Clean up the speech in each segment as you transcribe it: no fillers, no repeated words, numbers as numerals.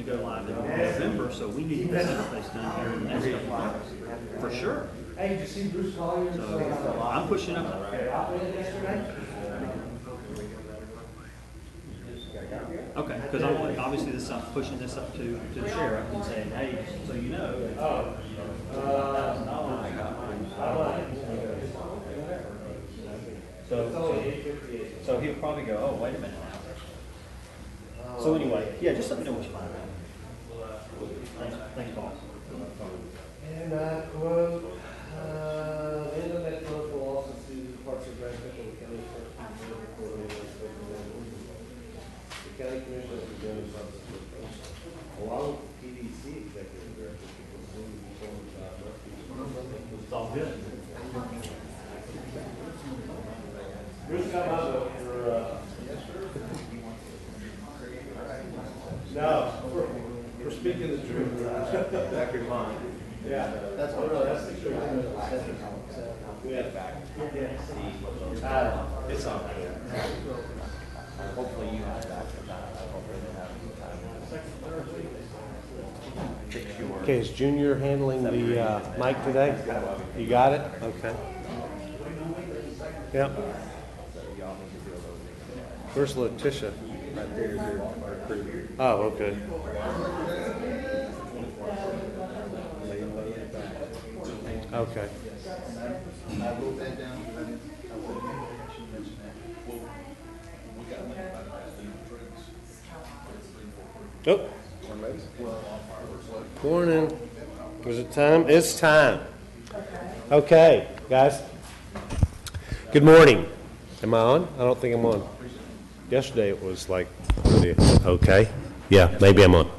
to go live in November, so we need this interface done here in the next couple of hours. For sure. Hey, did you see Bruce Collier? So I'm pushing up. Okay, because I'm obviously this I'm pushing this up to the sheriff and saying, hey, so you know. So he'll probably go, oh, wait a minute now. So anyway, yeah, just let me know what you find out. Thanks, Paul. And quote, the internet quote will also see the parts of Grand Central County. The county commission is doing something. Along with TDC executive director, It's all good. Bruce, come up for, no, we're speaking the truth. Back your mind. Yeah, that's what, that's the truth. Yeah. It's all good. Hopefully you have that. Hopefully they have time. Okay, is Junior handling the mic today? You got it? Okay. Yep. Where's Letitia? Oh, okay. Okay. Oh. Morning. Was it time? It's time. Okay, guys. Good morning. Am I on? I don't think I'm on. Yesterday it was like, okay. Yeah, maybe I'm on.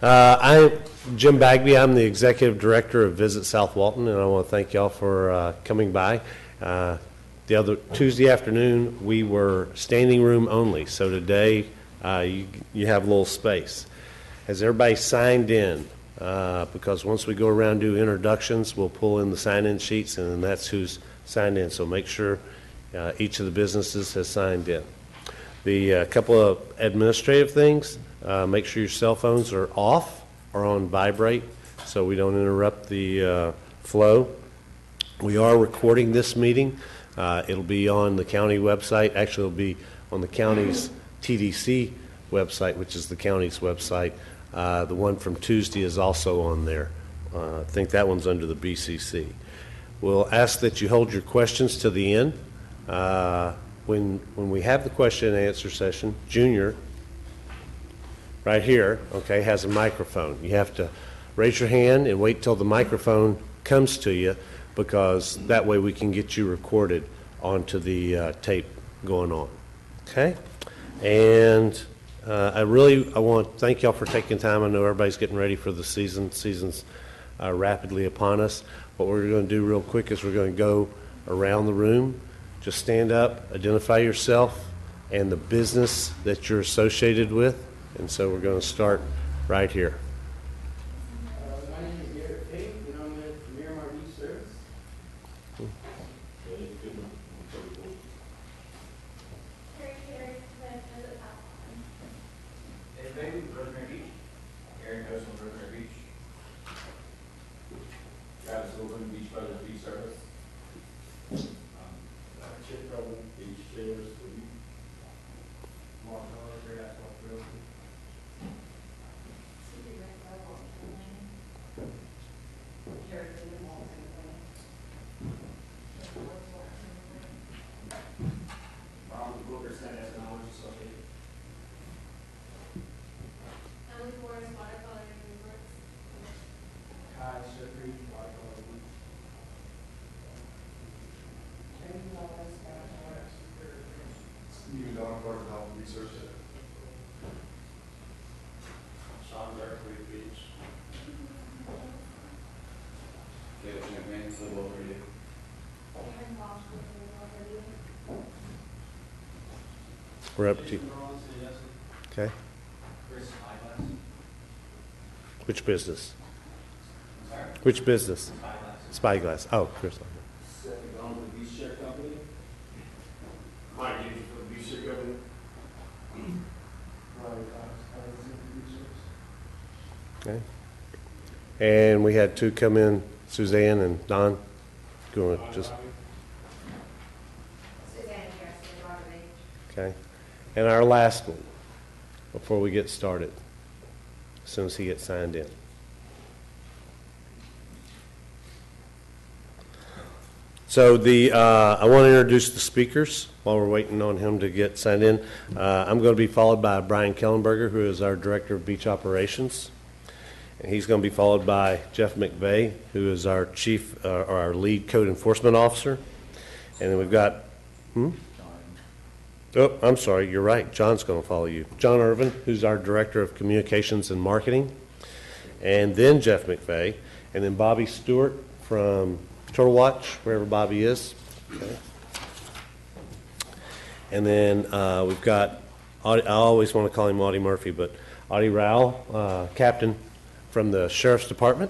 I'm Jim Bagby. I'm the Executive Director of Visit South Walton, and I want to thank y'all for coming by. The other Tuesday afternoon, we were standing room only, so today you have a little space. Has everybody signed in? Because once we go around and do introductions, we'll pull in the sign-in sheets, and that's who's signed in. So make sure each of the businesses has signed in. The couple of administrative things, make sure your cell phones are off or on vibrate so we don't interrupt the flow. We are recording this meeting. It'll be on the county website. Actually, it'll be on the county's TDC website, which is the county's website. The one from Tuesday is also on there. I think that one's under the BCC. We'll ask that you hold your questions to the end. When we have the question and answer session, Junior, right here, okay, has a microphone. You have to raise your hand and wait till the microphone comes to you, because that way we can get you recorded onto the tape going on. Okay? And I want to thank y'all for taking time. I know everybody's getting ready for the season. Season's rapidly upon us. What we're going to do real quick is we're going to go around the room. Just stand up, identify yourself and the business that you're associated with. And so we're going to start right here. My name is Garrett Tate, and I'm with Miramar Beach Service. Hey, baby, Rosemary Beach. Aaron Coast from Rosemary Beach. Travis Wilburn, Beach Brothers Beach Service. Chip Problem, Beach Chillers, Mark Miller, Great Asphalt Realty. Ronald Booker, Senate Technology Associated. Kai Sheffrey, Watercolor Beach. Stephen Donapart, Health Research. Sean Berkeley Beach. Caleb Champagne, Civil War Radio. We're up to okay. Chris Spyglass. Which business? Sorry? Which business? Spyglass. Spyglass. Oh, Chris. Seth McDonald, the Beach Share Company. Mike, you for the Beach Share Company. Okay. And we had two come in, Suzanne and Don. Going to just okay. And our last one, before we get started, as soon as he gets signed in. So I want to introduce the speakers while we're waiting on him to get signed in. I'm going to be followed by Brian Kellenberger, who is our Director of Beach Operations. And he's going to be followed by Jeff McVeigh, who is our or our lead code enforcement officer. And then we've got, oh, I'm sorry, you're right. John's going to follow you. John Irvin, who's our Director of Communications and Marketing. And then Jeff McVeigh. And then Bobby Stewart from Turtle Watch, wherever Bobby is. Okay. And then we've got, I always want to call him Audie Murphy, but Audie Rowell, Captain from the Sheriff's Department.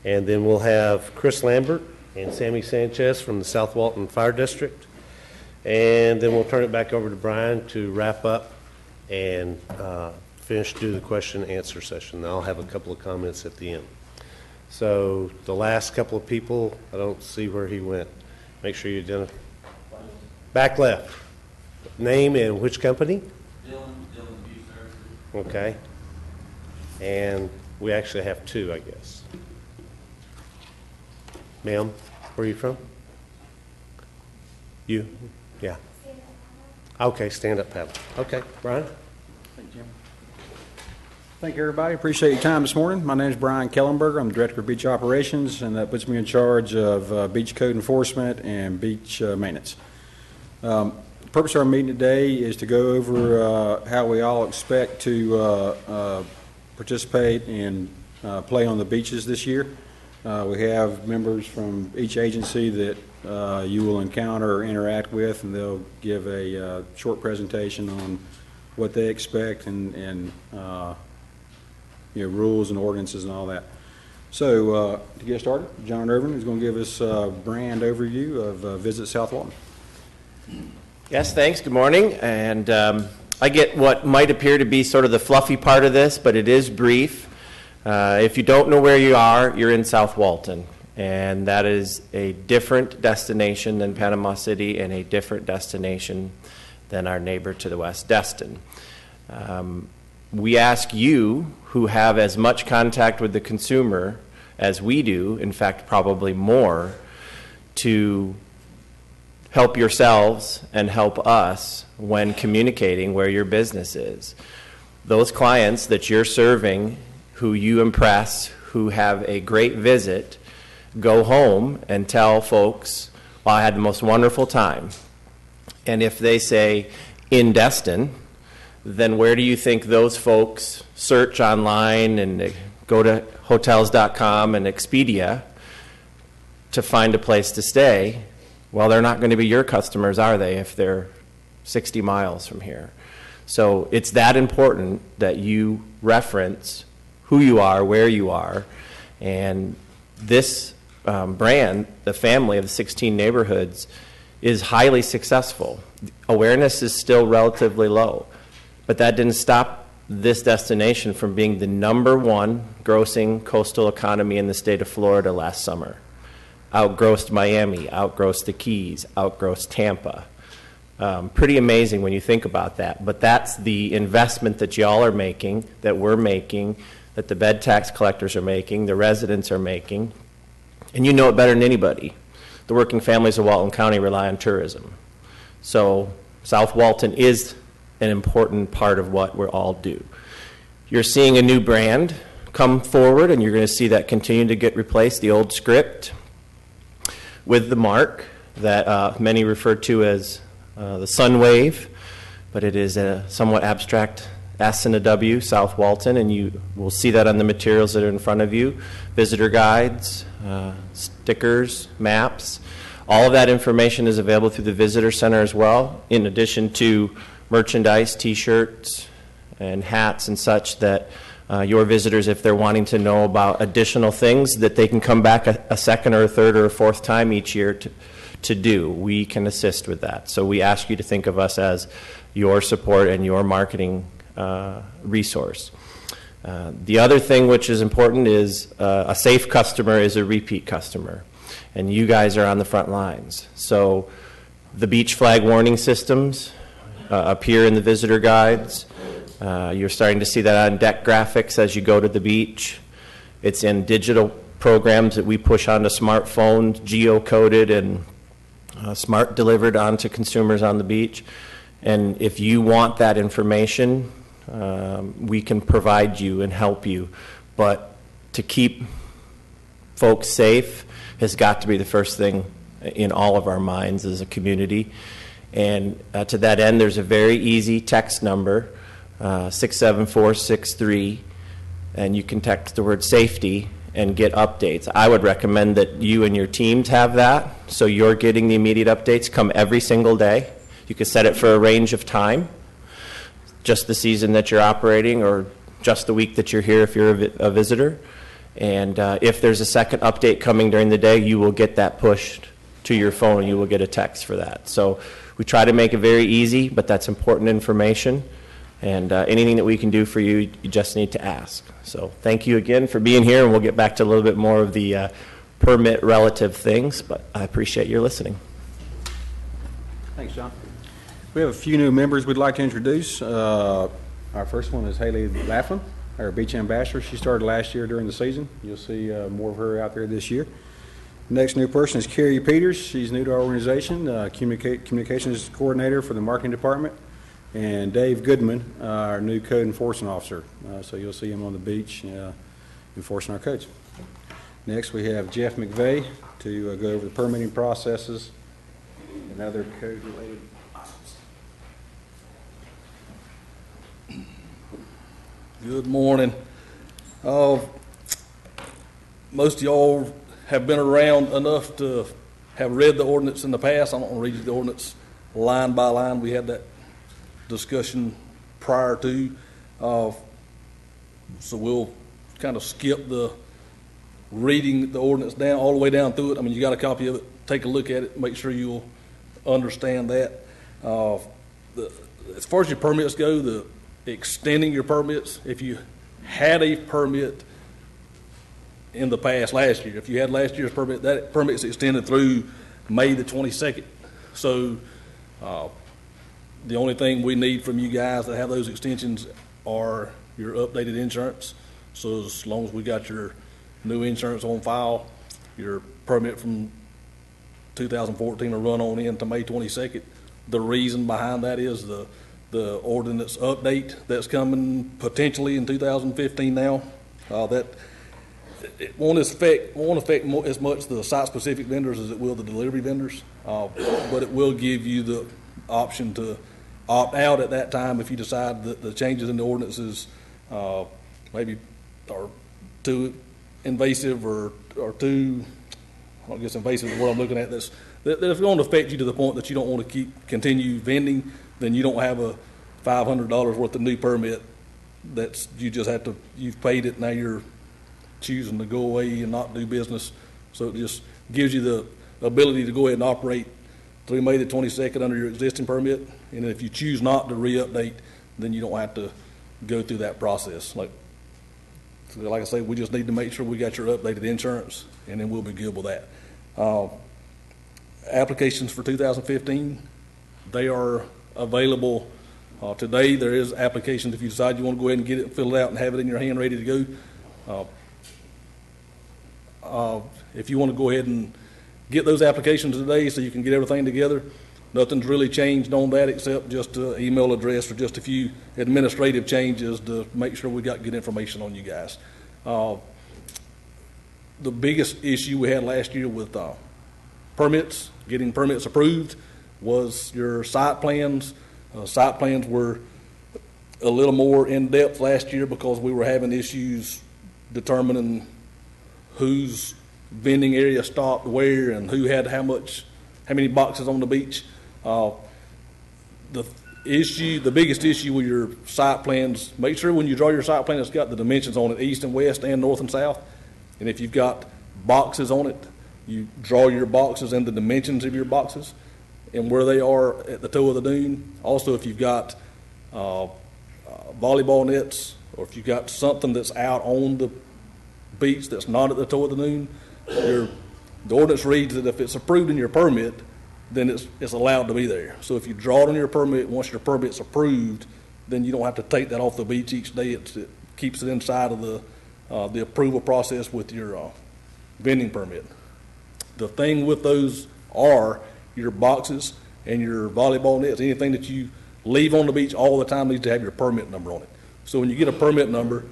And then we'll have Chris Lambert and Sammy Sanchez from the South Walton Fire District. And then we'll turn it back over to Brian to wrap up and do the question and answer session. I'll have a couple of comments at the end. So the last couple of people, I don't see where he went. Make sure you identify. Back left. Name and which company? Dylan Beach Services. Okay. And we actually have two, I guess. Ma'am, where are you from? You? Yeah. Okay, stand up paddle. Okay, Brian? Thank you, Jim. Thank you, everybody. Appreciate your time this morning. My name is Brian Kellenberger. I'm Director of Beach Operations, and that puts me in charge of beach code enforcement and beach maintenance. The purpose of our meeting today is to go over how we all expect to participate and play on the beaches this year. We have members from each agency that you will encounter or interact with, and they'll give a short presentation on what they expect and rules and ordinances and all that. So to get started, John Irvin is going to give us a brand overview of Visit South Walton. Yes, thanks. Good morning. And I get what might appear to be sort of the fluffy part of this, but it is brief. If you don't know where you are, you're in South Walton. And that is a different destination than Panama City and a different destination than our neighbor to the west, Destin. We ask you, who have as much contact with the consumer as we do, in fact, probably more, to help yourselves and help us when communicating where your business is. Those clients that you're serving, who you impress, who have a great visit, go home and tell folks, well, I had the most wonderful time. And if they say, in Destin, then where do you think those folks search online and go to hotels.com and Expedia to find a place to stay? Well, they're not going to be your customers, are they, if they're 60 miles from here? So it's that important that you reference who you are, where you are, and this brand, the family of the 16 neighborhoods, is highly successful. Awareness is still relatively low, but that didn't stop this destination from being the #1 grossing coastal economy in the state of Florida last summer. Outgrossed Miami, outgrossed the Keys, outgrossed Tampa. Pretty amazing when you think about that, but that's the investment that y'all are making, that we're making, that the bed tax collectors are making, the residents are making, and you know it better than anybody. The working families of Walton County rely on tourism. So South Walton is an important part of what we all do. You're seeing a new brand come forward, and you're going to see that continue to get replaced, the old script, with the mark that many refer to as the Sun Wave, but it is a somewhat abstract S and a W, South Walton, and you will see that on the materials that are in front of you. Visitor guides, stickers, maps. All of that information is available through the Visitor Center as well, in addition to merchandise, T-shirts, and hats and such that your visitors, if they're wanting to know about additional things, that they can come back a second or a third or a fourth time each year to do. We can assist with that. So we ask you to think of us as your support and your marketing resource. The other thing which is important is a safe customer is a repeat customer, and you guys are on the front lines. So the beach flag warning systems appear in the visitor guides. You're starting to see that on deck graphics as you go to the beach. It's in digital programs that we push onto smartphones, geo-coded and smart delivered onto consumers on the beach. And if you want that information, we can provide you and help you. But to keep folks safe has got to be the first thing in all of our minds as a community. And to that end, there's a very easy text number, 67463, and you can text the word safety and get updates. I would recommend that you and your teams have that, so you're getting the immediate updates. Come every single day. You can set it for a range of time, just the season that you're operating or just the week that you're here if you're a visitor. And if there's a second update coming during the day, you will get that pushed to your phone and you will get a text for that. So we try to make it very easy, but that's important information. And anything that we can do for you, you just need to ask. So thank you again for being here, and we'll get back to a little bit more of the permit relative things, but I appreciate your listening. Thanks, John. We have a few new members we'd like to introduce. Our first one is Haley Laughlin, our beach ambassador. She started last year during the season. You'll see more of her out there this year. Next new person is Carrie Peters. She's new to our organization, communications coordinator for the marketing department. And Dave Goodman, our new code enforcement officer. So you'll see him on the beach enforcing our codes. Next, we have Jeff McVeigh to go over the permitting processes and other code-related items. Good morning. Most of y'all have been around enough to have read the ordinance in the past. I'm not going to read you the ordinance line by line. We had that discussion prior to, so we'll kind of skip the reading the ordinance down all the way down through it. I mean, you got a copy of it. Take a look at it. Make sure you'll understand that. As far as your permits go, the extending your permits, if you had a permit in the past last year, if you had last year's permit, that permit's extended through May the 22nd. So the only thing we need from you guys that have those extensions are your updated insurance. So as long as we got your new insurance on file, your permit from 2014 will run on into May 22nd. The reason behind that is the ordinance update that's coming potentially in 2015 now. That it won't affect more, as much the site-specific vendors as it will the delivery vendors, but it will give you the option to opt out at that time if you decide that the changes in the ordinances maybe are too invasive or too, I guess invasive is what I'm looking at. That if it's going to affect you to the point that you don't want to continue vending, then you don't have a $500 worth of new permit. You've paid it, now you're choosing to go away and not do business. So it just gives you the ability to go ahead and operate through May the 22nd under your existing permit. And if you choose not to re-update, then you don't have to go through that process. Like I say, we just need to make sure we got your updated insurance, and then we'll be good with that. Applications for 2015, they are available today. There is applications if you decide you want to go ahead and get it, fill it out, and have it in your hand ready to go. If you want to go ahead and get those applications today so you can get everything together, nothing's really changed on that except just an email address or just a few administrative changes to make sure we got good information on you guys. The biggest issue we had last year with permits, getting permits approved, was your site plans. Site plans were a little more in-depth last year because we were having issues determining whose vending area stopped where and who had how many boxes on the beach. The biggest issue with your site plans, make sure when you draw your site plan it's got the dimensions on it, east and west and north and south. And if you've got boxes on it, you draw your boxes and the dimensions of your boxes and where they are at the toe of the dune. Also, if you've got volleyball nets or if you got something that's out on the beach that's not at the toe of the dune, the ordinance reads that if it's approved in your permit, then it's allowed to be there. So if you draw it on your permit, once your permit's approved, then you don't have to take that off the beach each day. It keeps it inside of the approval process with your vending permit. The thing with those are your boxes and your volleyball nets. Anything that you leave on the beach all the time needs to have your permit number on it. So when you get a permit number,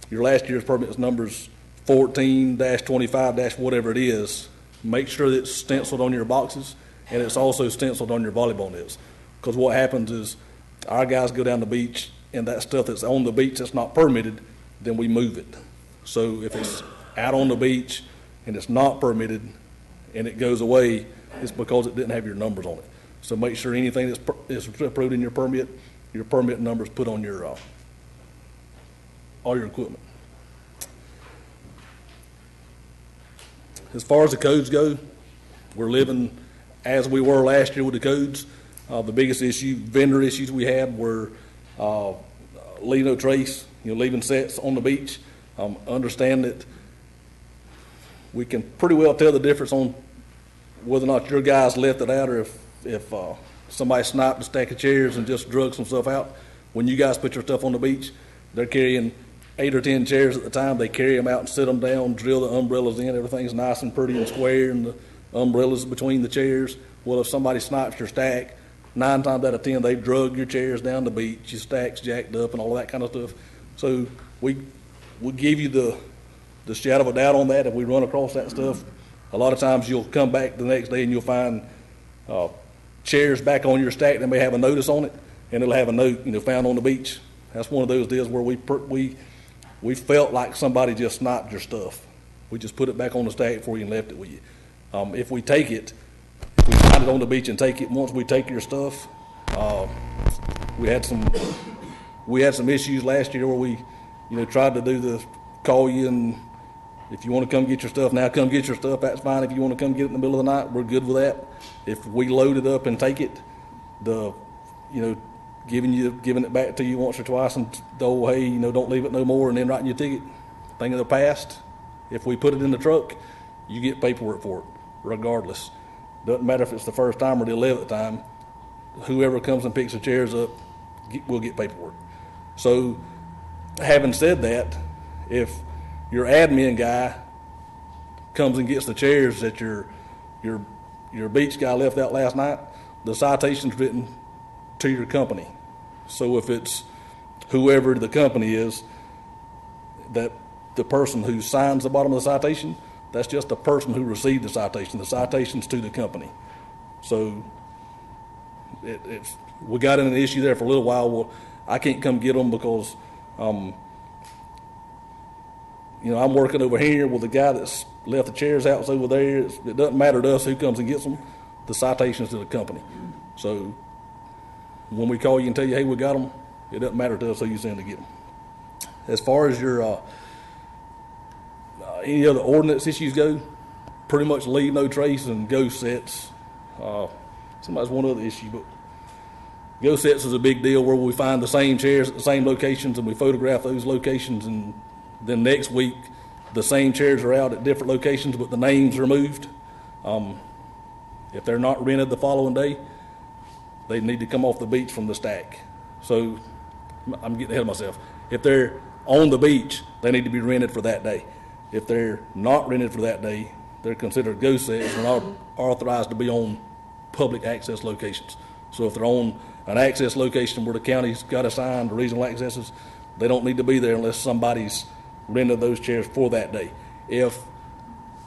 your last year's permit number's 14-25- whatever it is, make sure that it's stenciled on your boxes and it's also stenciled on your volleyball nets. Because what happens is our guys go down the beach and that stuff that's on the beach that's not permitted, then we move it. So if it's out on the beach and it's not permitted and it goes away, it's because it didn't have your numbers on it. So make sure anything that's approved in your permit number is put on your all your equipment. As far as the codes go, we're living as we were last year with the codes. The biggest vendor issues we had were leave no trace, leaving sets on the beach. Understand that we can pretty well tell the difference on whether or not your guys left it out or if somebody sniped a stack of chairs and just drug some stuff out. When you guys put your stuff on the beach, they're carrying 8 or 10 chairs at the time. They carry them out and sit them down, drill the umbrellas in. Everything's nice and pretty and square, and the umbrellas between the chairs. Well, if somebody snipes your stack, 9 times out of 10, they've drug your chairs down the beach, your stack's jacked up, and all that kind of stuff. So we'll give you the shadow of a doubt on that if we run across that stuff. A lot of times you'll come back the next day and you'll find chairs back on your stack that may have a notice on it, and it'll have a note, found on the beach. That's one of those deals where we felt like somebody just sniped your stuff. We just put it back on the stack for you and left it with you. If we find it on the beach and take it, once we take your stuff, we had some issues last year where we, tried to do the call you, and if you want to come get your stuff now, come get your stuff. That's fine. If you want to come get it in the middle of the night, we're good with that. If we load it up and take it, giving it back to you once or twice and hey, don't leave it no more, and then writing your ticket. Thing of the past. If we put it in the truck, you get paperwork for it, regardless. Doesn't matter if it's the first time or the 11th time. Whoever comes and picks the chairs up will get paperwork. So, having said that, if your admin guy comes and gets the chairs that your beach guy left out last night, the citation's written to your company. So if it's whoever the company is, that the person who signs the bottom of the citation, that's just the person who received the citation. The citation's to the company. So we got in an issue there for a little while. Well, I can't come get them because I'm working over here. Well, the guy that's left the chairs out is over there. It doesn't matter to us who comes and gets them. The citation's to the company. So when we call you and tell you, hey, we got them, it doesn't matter to us who you send to get them. As far as your any other ordinance issues go, pretty much leave no trace and ghost sets. Somebody's one other issue, but ghost sets is a big deal where we find the same chairs at the same locations and we photograph those locations, and then next week the same chairs are out at different locations but the names are moved. If they're not rented the following day, they need to come off the beach from the stack. So I'm getting ahead of myself. If they're on the beach, they need to be rented for that day. If they're not rented for that day, they're considered ghost sets and are authorized to be on public access locations. So if they're on an access location where the county's got assigned regional accesses, they don't need to be there unless somebody's rented those chairs for that day. If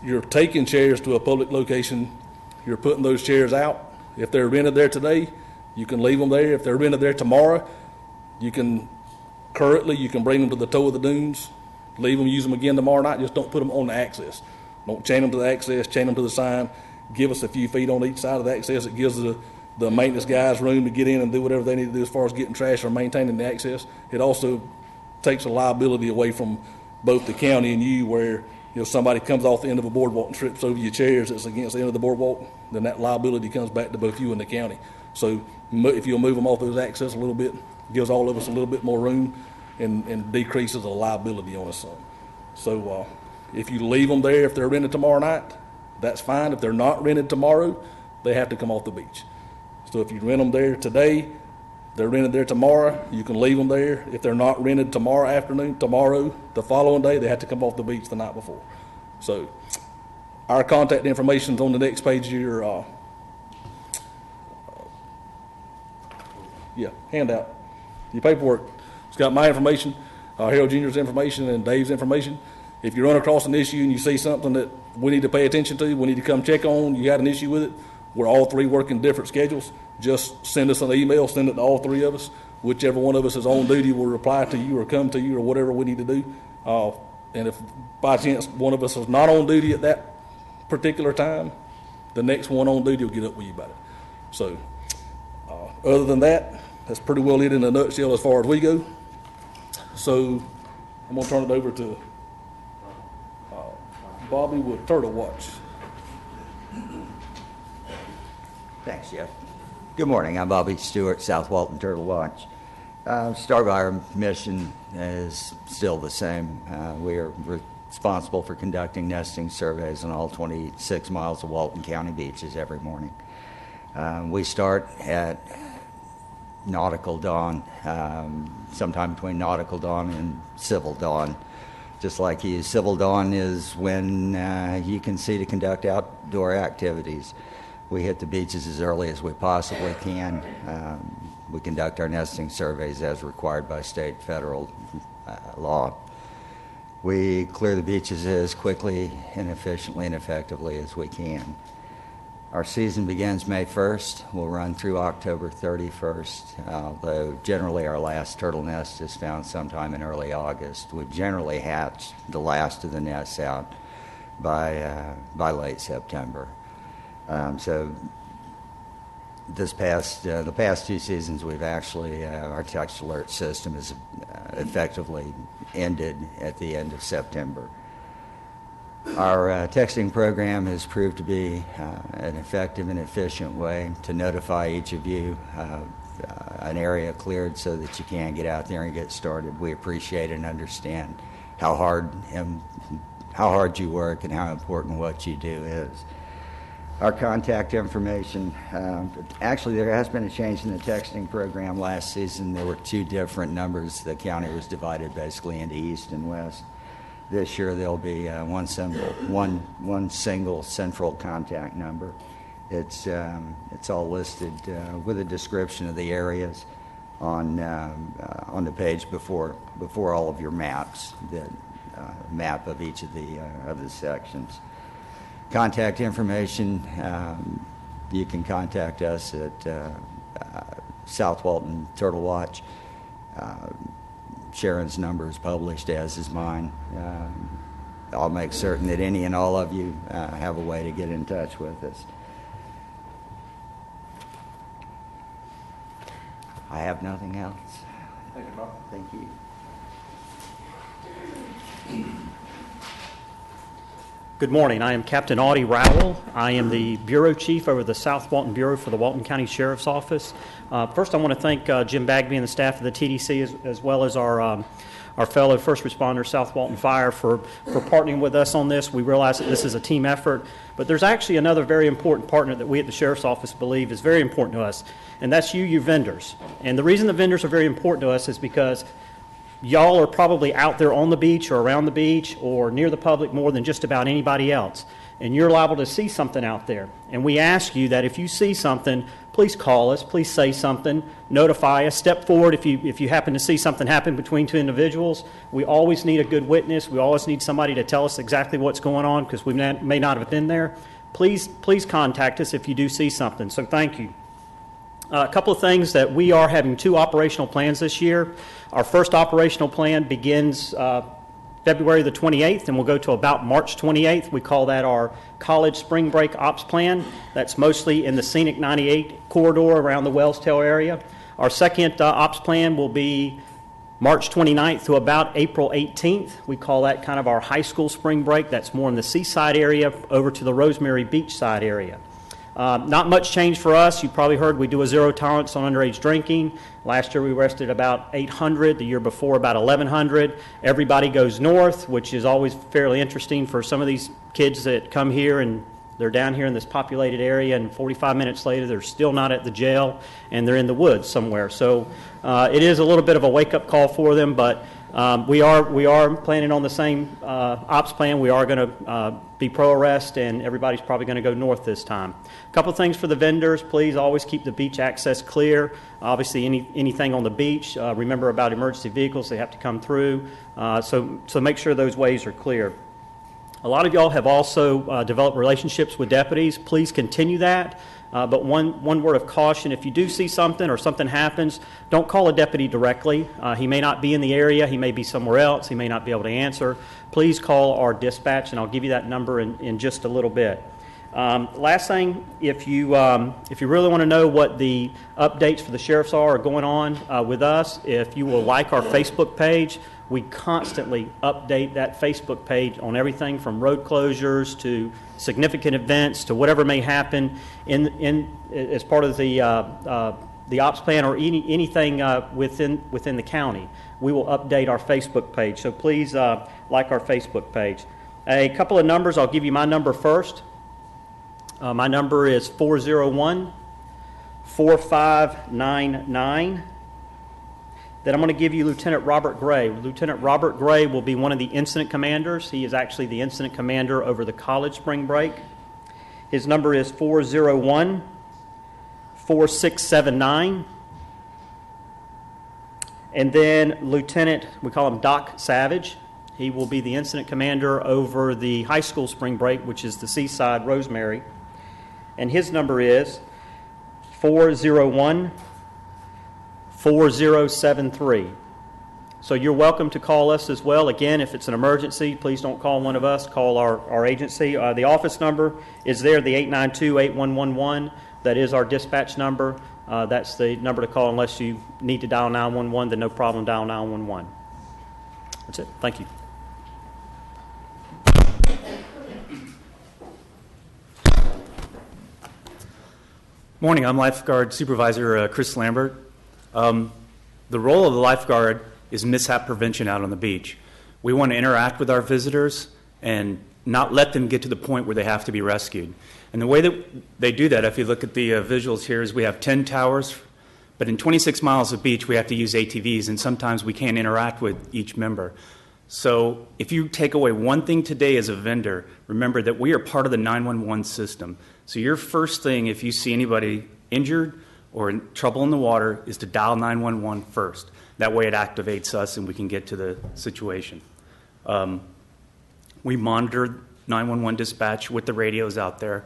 you're taking chairs to a public location, you're putting those chairs out. If they're rented there today, you can leave them there. If they're rented there tomorrow, you can bring them to the toe of the dunes, leave them, use them again tomorrow night. Just don't put them on the access. Don't chain them to the access, chain them to the sign. Give us a few feet on each side of the access. It gives the maintenance guys room to get in and do whatever they need to do as far as getting trash or maintaining the access. It also takes a liability away from both the county and you, where somebody comes off the end of a boardwalk and trips over your chairs that's against the end of the boardwalk, then that liability comes back to both you and the county. So if you'll move them off those access a little bit, it gives all of us a little bit more room. and decreases the liability on us some. So if you leave them there, if they're rented tomorrow night, that's fine. If they're not rented tomorrow, they have to come off the beach. So if you rent them there today, they're rented there tomorrow, you can leave them there. If they're not rented tomorrow afternoon, tomorrow, the following day, they have to come off the beach the night before. So our contact information is on the next page of your handout. Your paperwork. It's got my information, Harold Jr.'s information, and Dave's information. If you run across an issue and you see something that we need to pay attention to, we need to come check on, you got an issue with it, we're all three working different schedules. Just send us an email, send it to all three of us. Whichever one of us is on duty will reply to you or come to you or whatever we need to do. And if by chance one of us is not on duty at that particular time, the next one on duty will get up with you about it. So other than that, that's pretty well it in a nutshell as far as we go. So I'm going to turn it over to Bobby with Turtle Watch. Thanks, Jeff. Good morning. I'm Bobby Stewart, South Walton Turtle Watch. Start by our mission is still the same. We are responsible for conducting nesting surveys on all 26 miles of Walton County beaches every morning. We start at nautical dawn, sometime between nautical dawn and civil dawn. Just like you, civil dawn is when you can see to conduct outdoor activities. We hit the beaches as early as we possibly can. We conduct our nesting surveys as required by state, federal law. We clear the beaches as quickly and efficiently and effectively as we can. Our season begins May 1st. We'll run through October 31st, although generally our last turtle nest is found sometime in early August. We generally hatch the last of the nests out by late September. So the past two seasons, we've actually, our text alert system is effectively ended at the end of September. Our texting program has proved to be an effective and efficient way to notify each of you an area cleared so that you can get out there and get started. We appreciate and understand how hard you work and how important what you do is. Our contact information, actually there has been a change in the texting program. Last season there were two different numbers. The county was divided basically into east and west. This year there'll be one single central contact number. It's all listed with a description of the areas on the page before all of your maps, the map of each of the sections. Contact information, you can contact us at South Walton Turtle Watch. Sharon's number is published, as is mine. I'll make certain that any and all of you have a way to get in touch with us. I have nothing else. Thank you, Bob. Thank you. Good morning. I am Captain Audie Rowell. I am the Bureau Chief over the South Walton Bureau for the Walton County Sheriff's Office. First, I want to thank Jim Bagby and the staff of the TDC as well as our fellow first responders, South Walton Fire, for partnering with us on this. We realize that this is a team effort, but there's actually another very important partner that we at the Sheriff's Office believe is very important to us, and that's you vendors. And the reason the vendors are very important to us is because y'all are probably out there on the beach or around the beach or near the public more than just about anybody else. And you're liable to see something out there. And we ask you that if you see something, please call us, please say something, notify us, step forward if you happen to see something happen between two individuals. We always need a good witness. We always need somebody to tell us exactly what's going on because we may not have been there. Please contact us if you do see something. So thank you. A couple of things that we are having two operational plans this year. Our first operational plan begins February the 28th and will go to about March 28th. We call that our College Spring Break Ops Plan. That's mostly in the Scenic 98 corridor around the Wellstail area. Our second Ops Plan will be March 29th to about April 18th. We call that kind of our high school spring break. That's more in the seaside area over to the Rosemary Beach side area. Not much change for us. You probably heard we do a zero tolerance on underage drinking. Last year we arrested about 800, the year before about 1,100. Everybody goes north, which is always fairly interesting for some of these kids that come here and they're down here in this populated area, and 45 minutes later they're still not at the jail and they're in the woods somewhere. So it is a little bit of a wake-up call for them, but we are planning on the same ops plan. We are going to be pro-arrest, and everybody's probably going to go north this time. A couple of things for the vendors. Please always keep the beach access clear. Obviously, anything on the beach, remember about emergency vehicles. They have to come through. So make sure those ways are clear. A lot of y'all have also developed relationships with deputies. Please continue that. But one word of caution, if you do see something or something happens, don't call a deputy directly. He may not be in the area. He may be somewhere else. He may not be able to answer. Please call our dispatch, and I'll give you that number in just a little bit. Last thing, if you really want to know what the updates for the sheriffs are going on with us, if you will like our Facebook page, we constantly update that Facebook page on everything from road closures to significant events to whatever may happen as part of the ops plan or anything within the county. We will update our Facebook page. So please like our Facebook page. A couple of numbers. I'll give you my number first. My number is 401-4599. Then I'm going to give you Lieutenant Robert Gray. Lieutenant Robert Gray will be one of the incident commanders. He is actually the incident commander over the college spring break. His number is 401-4679. And then Lieutenant, we call him Doc Savage. He will be the incident commander over the high school spring break, which is the Seaside Rosemary. And his number is 401-4073. So you're welcome to call us as well. Again, if it's an emergency, please don't call one of us. Call our agency. The office number is there, the 892-8111. That is our dispatch number. That's the number to call unless you need to dial 911. Then no problem, dial 911. That's it. Thank you. Morning, I'm Lifeguard Supervisor Chris Lambert. The role of the lifeguard is mishap prevention out on the beach. We want to interact with our visitors and not let them get to the point where they have to be rescued. And the way that they do that, if you look at the visuals here, is we have 10 towers, but in 26 miles of beach we have to use ATVs, and sometimes we can't interact with each member. So if you take away one thing today as a vendor, remember that we are part of the 911 system. So your first thing, if you see anybody injured or in trouble in the water, is to dial 911 first. That way it activates us and we can get to the situation. We monitor 911 dispatch with the radios out there.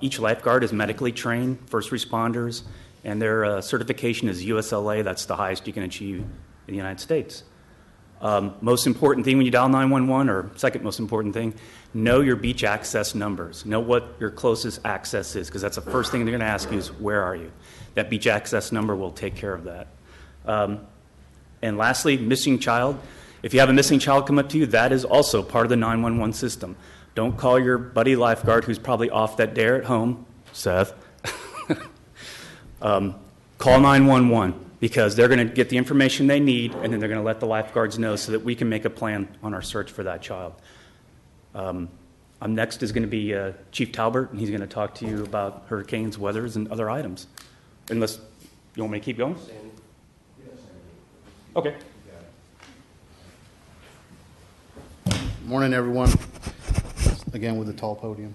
Each lifeguard is medically trained, first responders, and their certification is USLA. That's the highest you can achieve in the United States. Most important thing when you dial 911, or second most important thing, know your beach access numbers. Know what your closest access is, because that's the first thing they're going to ask you is, where are you? That beach access number will take care of that. And lastly, missing child. If you have a missing child come up to you, that is also part of the 911 system. Don't call your buddy lifeguard who's probably off that day or at home, Seth. Call 911. Because they're going to get the information they need, and then they're going to let the lifeguards know so that we can make a plan on our search for that child. Next is going to be Chief Talbert, and he's going to talk to you about hurricanes, weathers, and other items. Unless you want me to keep going? Okay. Morning, everyone. Again, with the tall podium.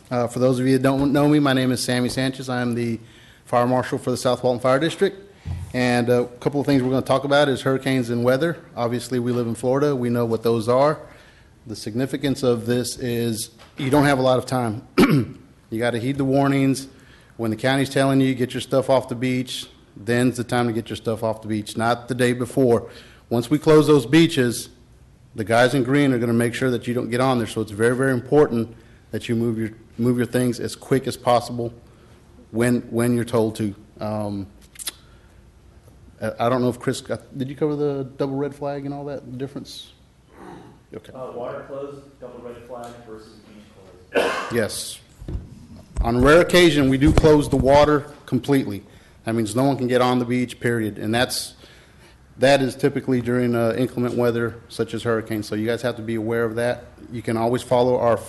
For those of you that don't know me, my name is Sammy Sanchez. I am the Fire Marshal for the South Walton Fire District. And a couple of things we're going to talk about is hurricanes and weather. Obviously, we live in Florida. We know what those are. The significance of this is you don't have a lot of time. You got to heed the warnings. When the county's telling you, get your stuff off the beach, then's the time to get your stuff off the beach, not the day before. Once we close those beaches, the guys in green are going to make sure that you don't get on there. So it's very, very important that you move your things as quick as possible when you're told to. I don't know if Chris, did you cover the double red flag and all that, the difference? Okay. Water closed, double red flag versus beach closed. Yes. On rare occasion, we do close the water completely. That means no one can get on the beach, period. And that is typically during inclement weather such as hurricanes. So you guys have to be aware of that. You can always follow our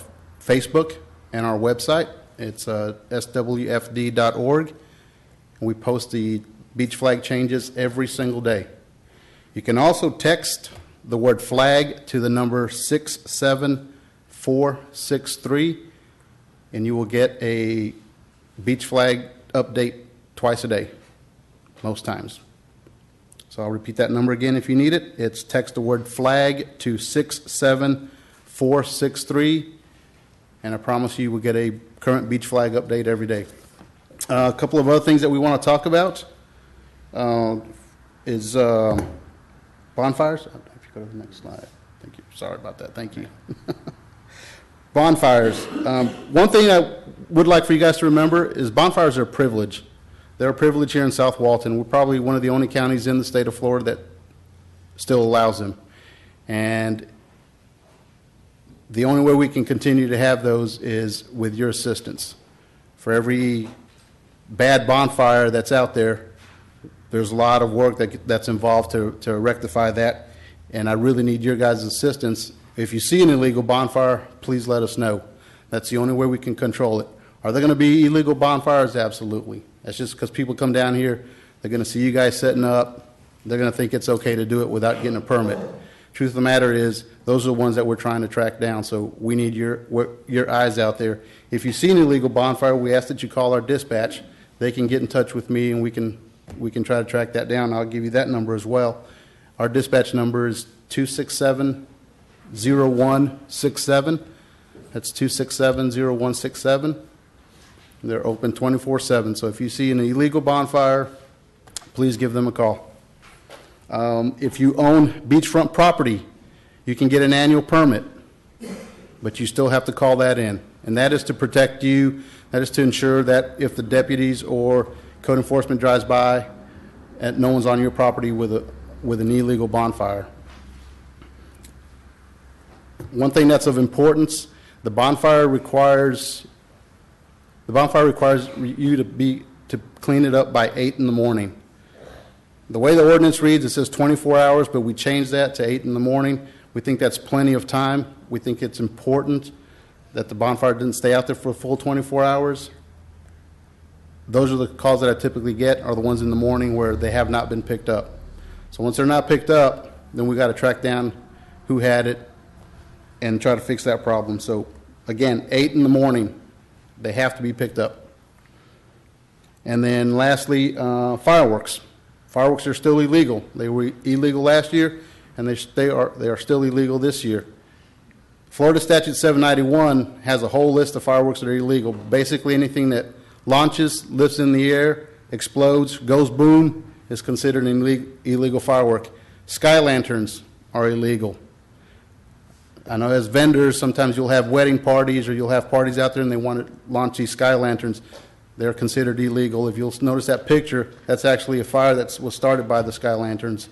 Facebook and our website. It's swfd.org. We post the beach flag changes every single day. You can also text the word flag to the number 67463, and you will get a beach flag update twice a day, most times. So I'll repeat that number again if you need it. It's text the word flag to 67463, and I promise you will get a current beach flag update every day. A couple of other things that we want to talk about is bonfires. If you go to the next slide. Thank you. Sorry about that. Thank you. Bonfires. One thing I would like for you guys to remember is bonfires are a privilege. They're a privilege here in South Walton. We're probably one of the only counties in the state of Florida that still allows them. And the only way we can continue to have those is with your assistance. For every bad bonfire that's out there, there's a lot of work that's involved to rectify that. And I really need your guys' assistance. If you see an illegal bonfire, please let us know. That's the only way we can control it. Are there going to be illegal bonfires? Absolutely. That's just because people come down here, they're going to see you guys setting up, they're going to think it's okay to do it without getting a permit. Truth of the matter is, those are the ones that we're trying to track down, so we need your eyes out there. If you see an illegal bonfire, we ask that you call our dispatch. They can get in touch with me, and we can try to track that down. I'll give you that number as well. Our dispatch number is 267-0167. That's 267-0167. They're open 24/7. So if you see an illegal bonfire, please give them a call. If you own beachfront property, you can get an annual permit, but you still have to call that in. And that is to protect you. That is to ensure that if the deputies or code enforcement drives by, and no one's on your property with an illegal bonfire. One thing that's of importance, the bonfire requires you to clean it up by 8 in the morning. The way the ordinance reads, it says 24 hours, but we changed that to 8 in the morning. We think that's plenty of time. We think it's important that the bonfire didn't stay out there for a full 24 hours. Those are the calls that I typically get, are the ones in the morning where they have not been picked up. So once they're not picked up, then we got to track down who had it and try to fix that problem. So again, 8 in the morning, they have to be picked up. And then lastly, fireworks. Fireworks are still illegal. They were illegal last year, and they are still illegal this year. Florida Statute 791 has a whole list of fireworks that are illegal. Basically anything that launches, lifts in the air, explodes, goes boom, is considered an illegal firework. Sky lanterns are illegal. I know as vendors, sometimes you'll have wedding parties or you'll have parties out there and they want to launch these sky lanterns. They're considered illegal. If you'll notice that picture, that's actually a fire that was started by the sky lanterns.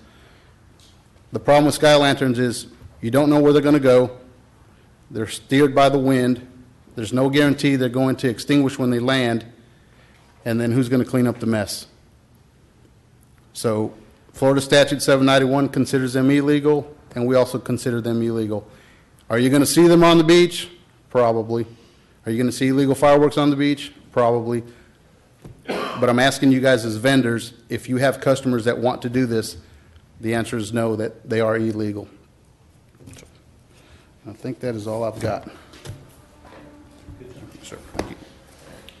The problem with sky lanterns is you don't know where they're going to go. They're steered by the wind. There's no guarantee they're going to extinguish when they land. And then who's going to clean up the mess? So Florida Statute 791 considers them illegal, and we also consider them illegal. Are you going to see them on the beach? Probably. Are you going to see illegal fireworks on the beach? Probably. But I'm asking you guys as vendors, if you have customers that want to do this, the answer is no, that they are illegal. I think that is all I've got. Sir, thank you.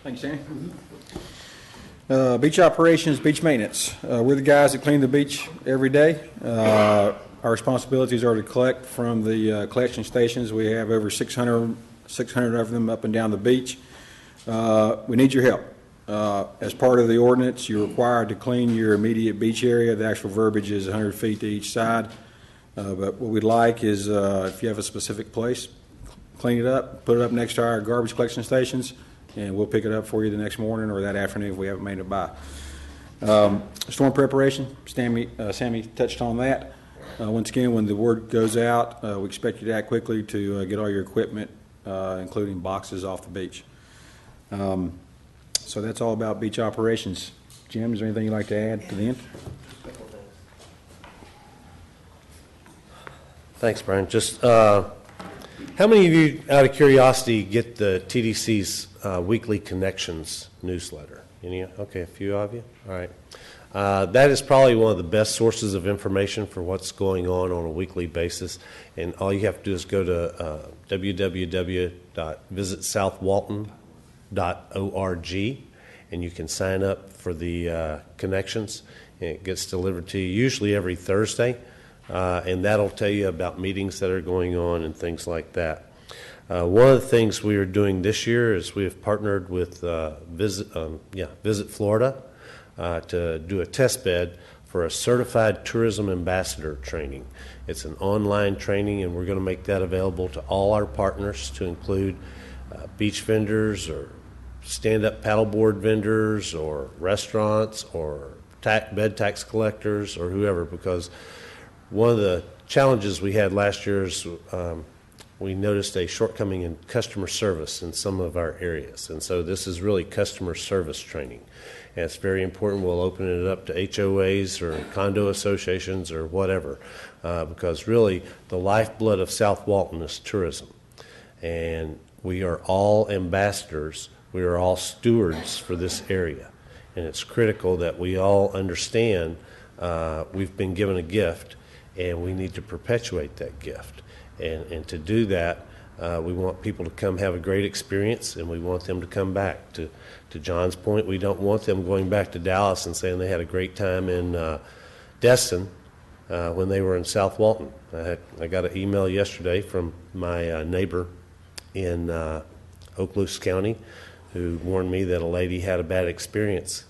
Thank you, Sandy. Beach operations, beach maintenance. We're the guys that clean the beach every day. Our responsibilities are to collect from the collection stations. We have over 600 of them up and down the beach. We need your help. As part of the ordinance, you're required to clean your immediate beach area. The actual verbiage is 100 feet to each side. But what we'd like is if you have a specific place, clean it up, put it up next to our garbage collection stations, and we'll pick it up for you the next morning or that afternoon if we haven't made it by. Storm preparation, Sammy touched on that. Once again, when the word goes out, we expect you to act quickly to get all your equipment, including boxes, off the beach. So that's all about beach operations. Jim, is there anything you'd like to add to the end? Thanks, Brian. Just, how many of you, out of curiosity, get the TDC's Weekly Connections newsletter? Any? Okay, a few of you? All right. That is probably one of the best sources of information for what's going on a weekly basis. And all you have to do is go to www.visitsouthwalton.org, and you can sign up for the connections. And it gets delivered to you usually every Thursday, and that'll tell you about meetings that are going on and things like that. One of the things we are doing this year is we have partnered with Visit Florida to do a test bed for a certified tourism ambassador training. It's an online training, and we're going to make that available to all our partners, to include beach vendors or stand-up paddleboard vendors or restaurants or bed tax collectors or whoever, because one of the challenges we had last year is we noticed a shortcoming in customer service in some of our areas. And so this is really customer service training. And it's very important. We'll open it up to HOAs or condo associations or whatever, because really the lifeblood of South Walton is tourism. And we are all ambassadors. We are all stewards for this area. And it's critical that we all understand we've been given a gift, and we need to perpetuate that gift. And to do that, we want people to come have a great experience, and we want them to come back. To John's point, we don't want them going back to Dallas and saying they had a great time in Destin when they were in South Walton. I got an email yesterday from my neighbor in Okaloosa County who warned me that a lady had a bad experience.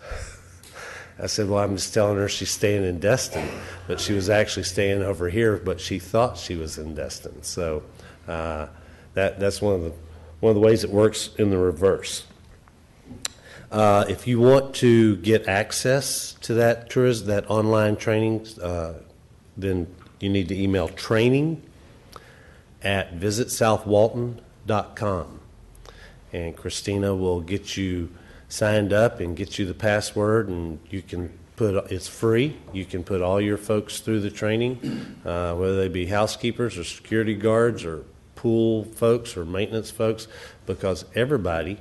I said, well, I'm just telling her she's staying in Destin, but she was actually staying over here, but she thought she was in Destin. So that's one of the ways it works in the reverse. If you want to get access to that online training, then you need to email training@visitsouthwalton.com, and Christina will get you signed up and get you the password, and you can it's free. You can put all your folks through the training, whether they be housekeepers or security guards or pool folks or maintenance folks, because everybody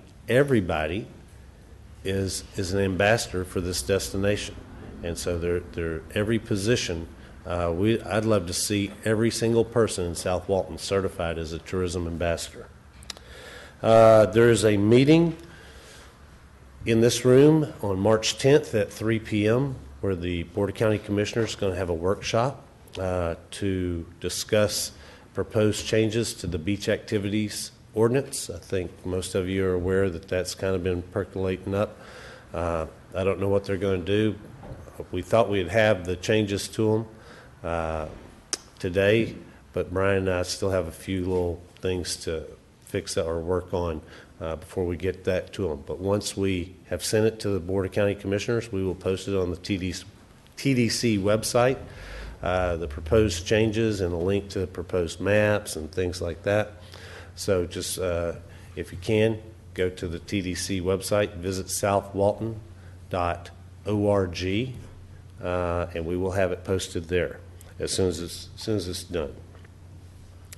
is an ambassador for this destination. And so they're every position. I'd love to see every single person in South Walton certified as a tourism ambassador. There is a meeting in this room on March 10th at 3 p.m. where the Board of County Commissioners is going to have a workshop to discuss proposed changes to the beach activities ordinance. I think most of you are aware that that's kind of been percolating up. I don't know what they're going to do. We thought we'd have the changes to them today, but Brian and I still have a few little things to fix or work on before we get that to them. But once we have sent it to the Board of County Commissioners, we will post it on the TDC website, the proposed changes and a link to the proposed maps and things like that. So just, if you can, go to the TDC website, visit southwalton.org, and we will have it posted there as soon as it's done.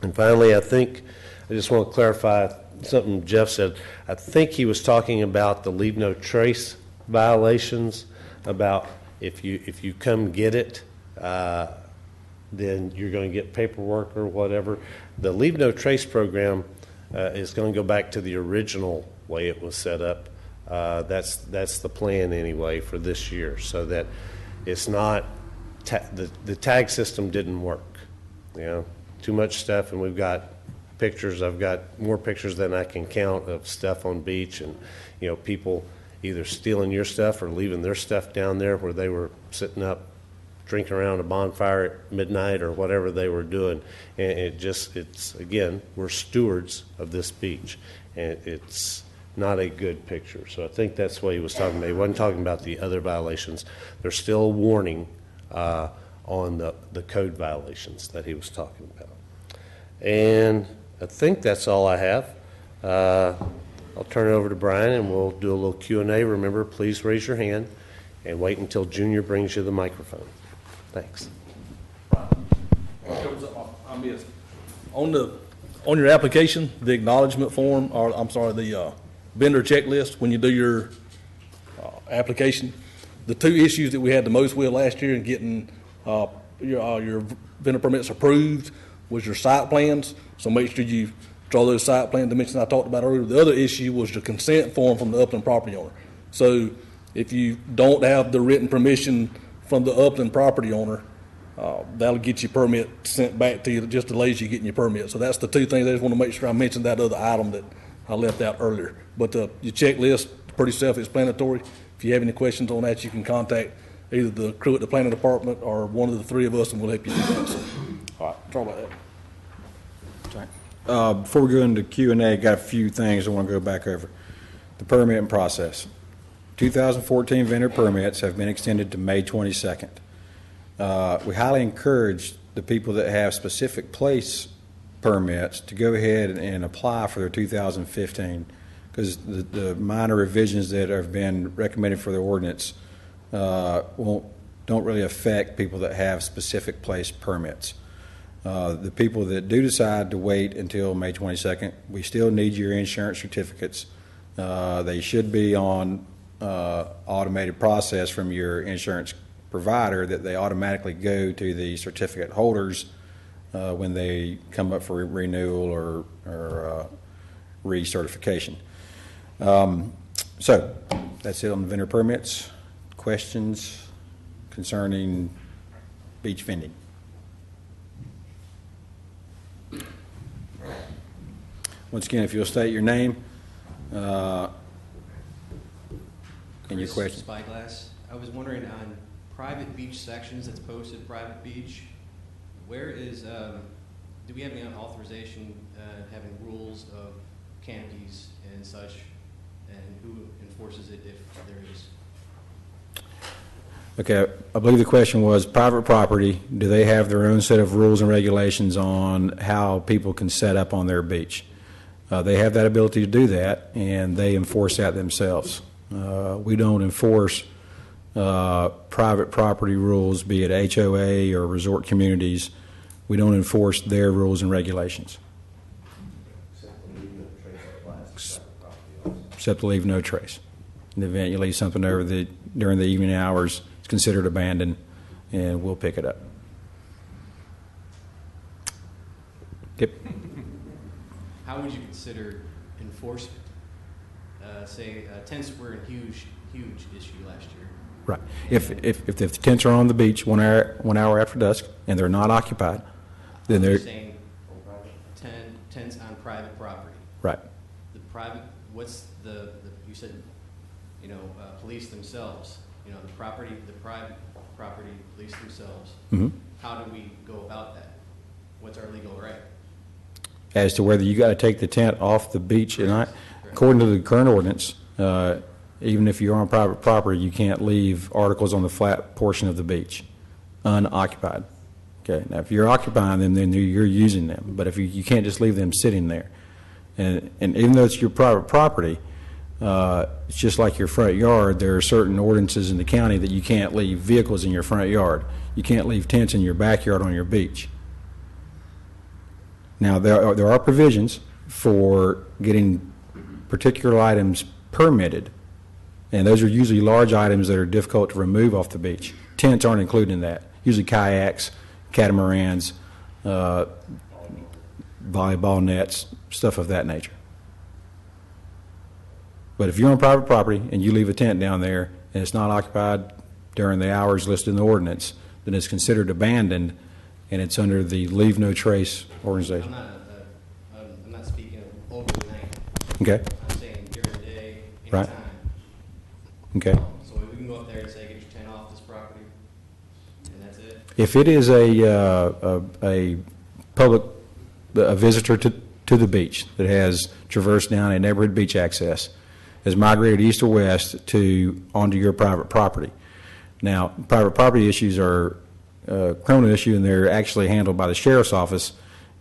And finally, I just want to clarify something Jeff said. I think he was talking about the leave no trace violations, about if you come get it, then you're going to get paperwork or whatever. The Leave No Trace program is going to go back to the original way it was set up. That's the plan anyway for this year, so that it's not the tag system didn't work. Too much stuff, and we've got pictures. I've got more pictures than I can count of stuff on beach, and people either stealing your stuff or leaving their stuff down there where they were sitting up drinking around a bonfire at midnight or whatever they were doing. And it's again, we're stewards of this beach, and it's not a good picture. So I think that's what he was talking about. He wasn't talking about the other violations. There's still a warning on the code violations that he was talking about. And I think that's all I have. I'll turn it over to Brian, and we'll do a little Q&A. Remember, please raise your hand and wait until Junior brings you the microphone. Thanks. I missed. On your application, the acknowledgement form, or I'm sorry, the vendor checklist, when you do your application, the two issues that we had the most with last year in getting your vendor permits approved was your site plans. So make sure you draw those site plan dimensions I talked about earlier. The other issue was your consent form from the upland property owner. So if you don't have the written permission from the upland property owner, that'll get your permit sent back to you. It just delays you getting your permit. So that's the two things. I just want to make sure I mentioned that other item that I left out earlier. But your checklist, pretty self-explanatory. If you have any questions on that, you can contact either the crew at the planning department or one of the three of us, and we'll help you do that. So, all right, sorry about that. Before we go into Q&A, got a few things I want to go back over. The permitting process. 2014 vendor permits have been extended to May 22nd. We highly encourage the people that have specific place permits to go ahead and apply for their 2015, because the minor revisions that have been recommended for the ordinance don't really affect people that have specific place permits. The people that do decide to wait until May 22nd, we still need your insurance certificates. They should be on automated process from your insurance provider, that they automatically go to the certificate holders when they come up for renewal or recertification. So that's it on the vendor permits. Questions concerning beach vending? Once again, if you'll state your name and your question. Spyglass. I was wondering, on private beach sections that's posted private beach, where is, do we have any authorization having rules of canopies and such, and who enforces it if there is? Okay, I believe the question was private property, do they have their own set of rules and regulations on how people can set up on their beach? They have that ability to do that, and they enforce that themselves. We don't enforce private property rules, be it HOA or resort communities. We don't enforce their rules and regulations. Except to leave no trace. In the event you leave something over during the evening hours, it's considered abandoned, and we'll pick it up. Yep. How would you consider enforcement? Say tents were a huge issue last year. Right. If the tents are on the beach 1 hour after dusk and they're not occupied, then they're saying tents on private property. Right. The private. What's the you said, police themselves. The private property police themselves. Mm-hmm. How do we go about that? What's our legal right? As to whether you got to take the tent off the beach or not, according to the current ordinance, even if you're on private property, you can't leave articles on the flat portion of the beach unoccupied. Okay. Now, if you're occupying them, then you're using them. But if you can't just leave them sitting there, and even though it's your private property, it's just like your front yard. There are certain ordinances in the county that you can't leave vehicles in your front yard. You can't leave tents in your backyard on your beach. Now, there are provisions for getting particular items permitted, and those are usually large items that are difficult to remove off the beach. Tents aren't included in that. Usually kayaks, catamarans, volleyball nets, stuff of that nature. But if you're on private property and you leave a tent down there and it's not occupied during the hours listed in the ordinance, then it's considered abandoned, and it's under the Leave No Trace organization. I'm not speaking of overnight. Okay. I'm saying during the day, Right. anytime. Okay. So we can go up there and say, get your tent off this property, and that's it? If it is a visitor to the beach that has traversed down a neighborhood beach access, has migrated east or west onto your private property. Now, private property issues are a criminal issue, and they're actually handled by the sheriff's office,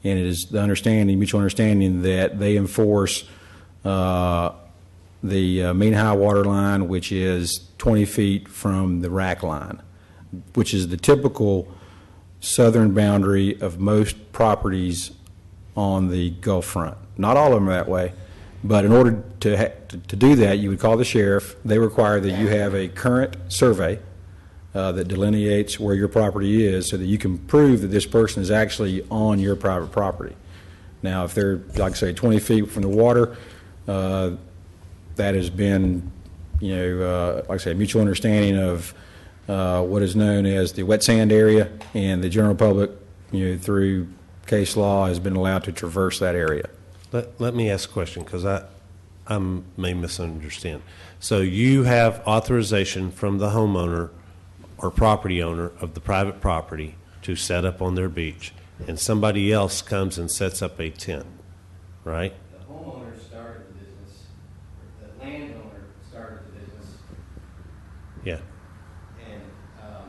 and it is the mutual understanding that they enforce the mean high water line, which is 20 feet from the rack line, which is the typical southern boundary of most properties on the Gulf front. Not all of them are that way, but in order to do that, you would call the sheriff. They require that you have a current survey that delineates where your property is so that you can prove that this person is actually on your private property. Now, if they're, like I say, 20 feet from the water, that has been, like I say, mutual understanding of what is known as the wet sand area, and the general public, through case law, has been allowed to traverse that area. Let me ask a question, because I may misunderstand. So you have authorization from the homeowner or property owner of the private property to set up on their beach, and somebody else comes and sets up a tent, right? The homeowner started the business, the landowner started the business, Yeah. and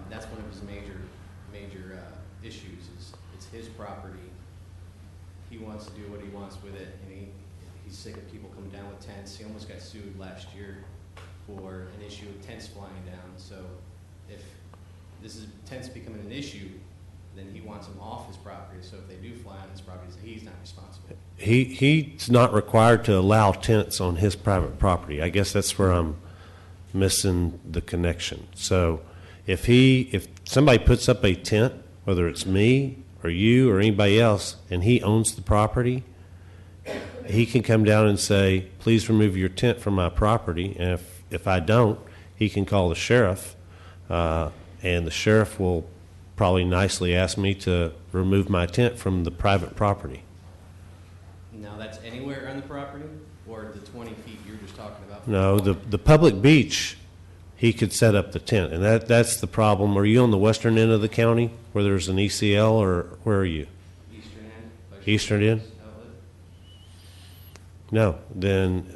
that's one of his major issues. It's his property. He wants to do what he wants with it, and he's sick of people coming down with tents. He almost got sued last year for an issue of tents flying down. So if tents becoming an issue, then he wants them off his property. So if they do fly on his property, he's not responsible. He's not required to allow tents on his private property. I guess that's where I'm missing the connection. So if somebody puts up a tent, whether it's me or you or anybody else, and he owns the property, he can come down and say, please remove your tent from my property. And if I don't, he can call the sheriff, and the sheriff will probably nicely ask me to remove my tent from the private property. Now, that's anywhere on the property, or the 20 feet you're just talking about? No, the public beach, he could set up the tent, and that's the problem. Are you on the western end of the county where there's an ECL, or where are you? Eastern end. Eastern end? Outlet. No. Then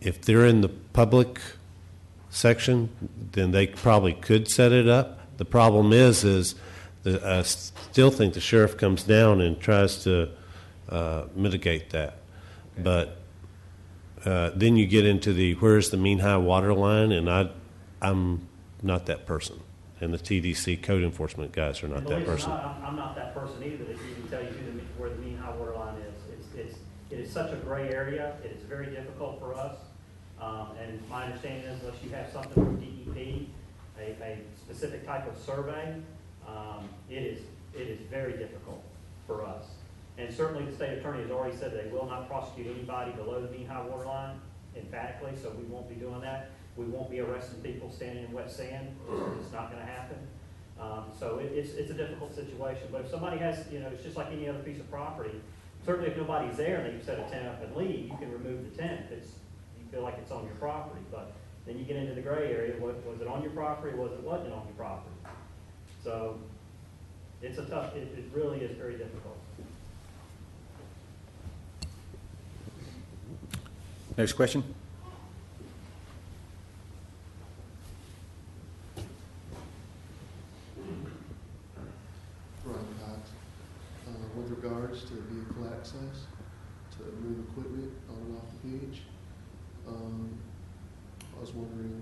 if they're in the public section, then they probably could set it up. The problem is I still think the sheriff comes down and tries to mitigate that. Okay. But then you get into where's the mean high water line, and I'm not that person. And the TDC code enforcement guys are not And that believe it or person. not, I'm not that person either that can tell you where the mean high water line is. It is such a gray area. It is very difficult for us. And my understanding is unless you have something from DEP, a specific type of survey, it is very difficult for us. And certainly the state attorney has already said they will not prosecute anybody below the mean high water line emphatically, so we won't be doing that. We won't be arresting people standing in wet sand. It's not going to happen. So it's a difficult situation. But if somebody has, it's just like any other piece of property. Certainly if nobody's there and they can set a tent up and leave, you can remove the tent if you feel like it's on your property. But then you get into the gray area. Was it on your property? Wasn't on your property? So it's a tough, it really is very difficult. Next question. Ron Cox. With regards to vehicle access to move equipment on and off the beach, I was wondering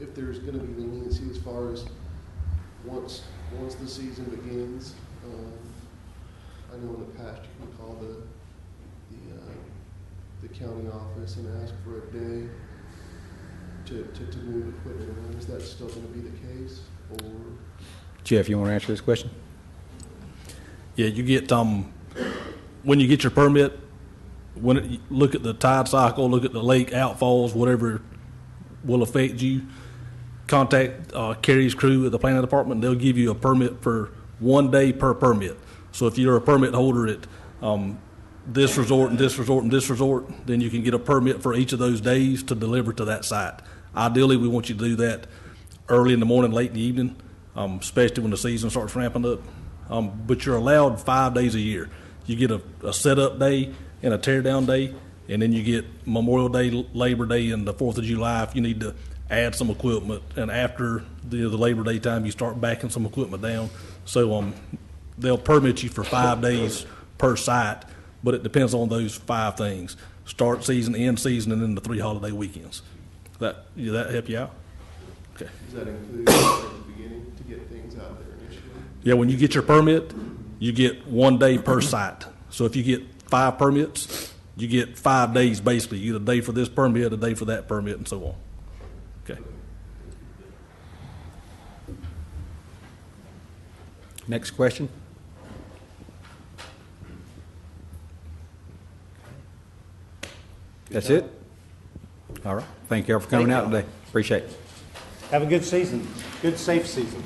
if there's going to be leniency as far as once the season begins. I know in the past you can call the county office and ask for a day to move equipment around. Is that still going to be the case, or? Jeff, you want to answer this question? Yeah, you get, when you get your permit, look at the tide cycle, look at the lake outfalls, whatever will affect you. Contact Carrie's crew at the planning department. They'll give you a permit for 1 day per permit. So if you're a permit holder at this resort and this resort and this resort, then you can get a permit for each of those days to deliver to that site. Ideally, we want you to do that early in the morning, late in the evening, especially when the season starts ramping up. But you're allowed 5 days a year. You get a setup day and a teardown day, and then you get Memorial Day, Labor Day, and the 4th of July if you need to add some equipment. And after the Labor Day time, you start backing some equipment down. So they'll permit you for 5 days per site, but it depends on those 5 things: start season, end season, and then the 3 holiday weekends. That help you out? Okay. Does that include at the beginning to get things out there initially? Yeah, when you get your permit, you get 1 day per site. So if you get 5 permits, you get 5 days basically. You get a day for this permit, a day for that permit, and so on. Okay. Next question. That's it? All right. Thank you all for coming out today. Appreciate it. Have a good season, good, safe season.